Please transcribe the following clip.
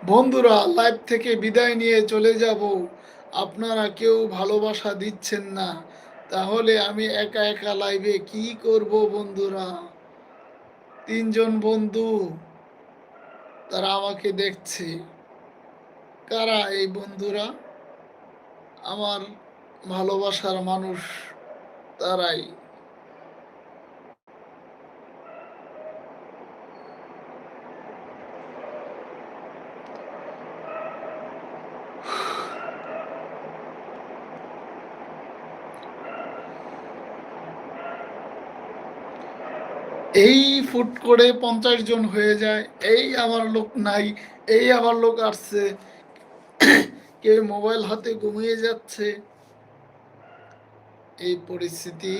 বন্ধুরা, লাইভ থেকে বিদায় নিয়ে চলে যাব। আপনারা কেউ ভালোবাসা দিচ্ছেন না, তাহলে আমি একা একা লাইভে কি করব বন্ধুরা? তিনজন বন্ধু, তারা আমাকে দেখছে। কারা এই বন্ধুরা? আমার ভালোবাসার মানুষ, তারাই। এই ফুট করে 50 জন হয়ে যায়। এই আমার লোক নাই, এই আমার লোক আসছে। কেউ মোবাইল হাতে ঘুমিয়ে যাচ্ছে। এই পরিস্থিতি।